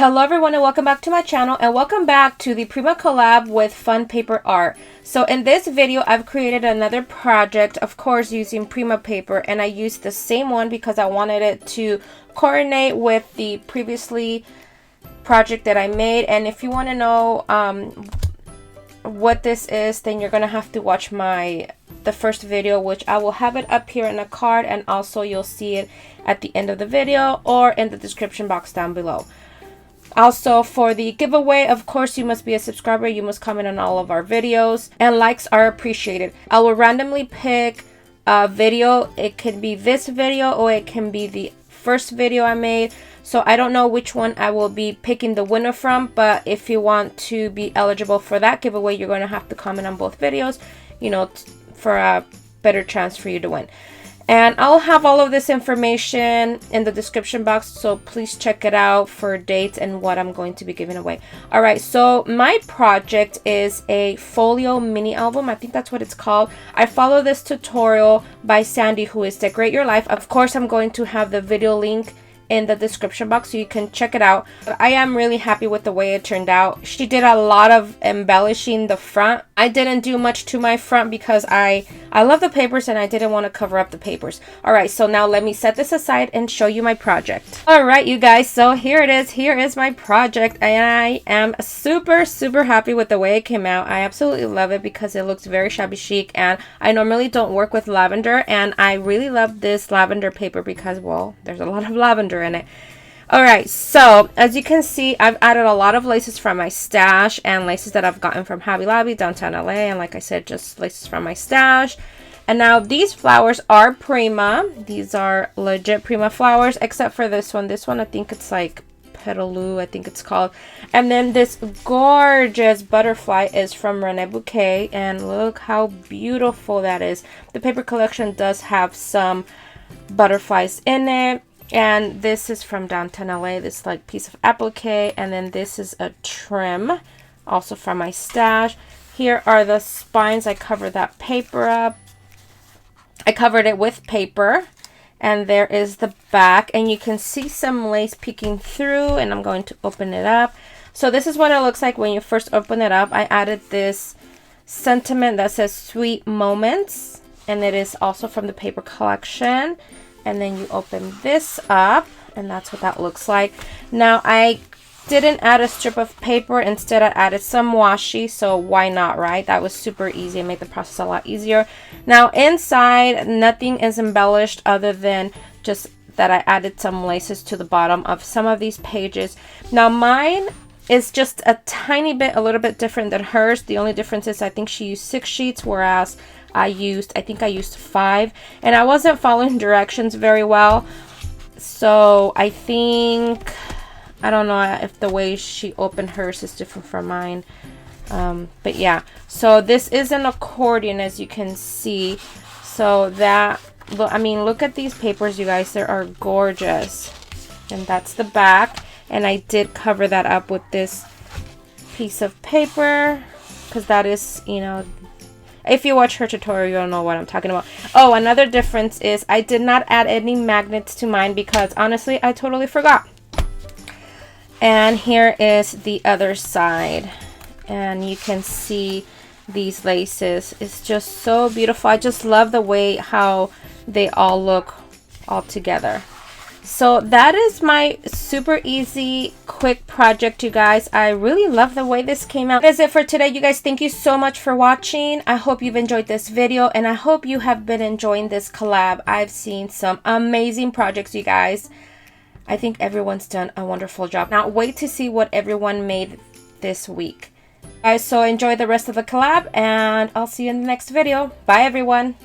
Hello everyone and welcome back to my channel and welcome back to the Prima Collab with fun paper art. So in this video I've created another project, of course using Prima paper, and I used the same one because I wanted it to coordinate with the previously project that I made. And if you want to know what this is, then you're gonna have to watch the first video, which I will have it up here in a card, and also you'll see it at the end of the video or in the description box down below. Also, for the giveaway, of course, you must be a subscriber. You must comment on all of our videos, and likes are appreciated. I will randomly pick a video. It could be this video or it can be the first video I made. So I don't know which one I will be picking the winner from, but if you want to be eligible for that giveaway, you're going to have to comment on both videos, you know, for a better chance for you to win. And I'll have all of this information in the description box, so please check it out for dates and what I'm going to be giving away. Alright, so my project is a Folio mini album. I think that's what it's called. I follow this tutorial by Sandy, who is Decorate Your Life. Of course, I'm going to have the video link in the description box so you can check it out. But I am really happy with the way it turned out. She did a lot of embellishing the front. I didn't do much to my front because I love the papers and I didn't want to cover up the papers. Alright, so now let me set this aside and show you my project. Alright, you guys, so here it is. Here is my project, and I am super happy with the way it came out. I absolutely love it because it looks very shabby chic, and I normally don't work with lavender, and I really love this lavender paper because, well, there's a lot of lavender in it. Alright, so as you can see, I've added a lot of laces from my stash and laces that I've gotten from Hobby Lobby, downtown LA, and like I said, just laces from my stash. And now these flowers are Prima. These are legit Prima flowers, except for this one. This one, I think it's like Petaloo, I think it's called. And then this gorgeous butterfly is from Rene Bouquet, and look how beautiful that is. The paper collection does have some butterflies in it. And this is from downtown LA, this like piece of applique. And then this is a trim, also from my stash. Here are the spines. I covered that paper up. I covered it with paper. And there is the back, and you can see some lace peeking through, and I'm going to open it up. So this is what it looks like when you first open it up. I added this sentiment that says Sweet Moments, and it is also from the paper collection. And then you open this up, and that's what that looks like. Now, I didn't add a strip of paper. Instead, I added some washi, so why not, right? That was super easy. It made the process a lot easier. Now, inside, nothing is embellished other than just that I added some laces to the bottom of some of these pages. Now, mine is just a tiny bit, a little bit different than hers. The only difference is I think she used 6 sheets, whereas I think I used 5, and I wasn't following directions very well. So I think, I don't know if the way she opened hers is different from mine. But yeah, so this is an accordion, as you can see. So that, I mean, look at these papers, you guys. They are gorgeous. And that's the back. And I did cover that up with this piece of paper, because that is, you know, if you watch her tutorial, you'll know what I'm talking about. Oh, another difference is I did not add any magnets to mine because honestly, I totally forgot. And here is the other side. And you can see these laces. It's just so beautiful. I just love the way how they all look all together. So that is my super easy, quick project, you guys. I really love the way this came out. That is it for today, you guys. Thank you so much for watching. I hope you've enjoyed this video, and I hope you have been enjoying this collab. I've seen some amazing projects, you guys. I think everyone's done a wonderful job. Now, wait to see what everyone made this week. Guys, so enjoy the rest of the collab, and I'll see you in the next video. Bye, everyone.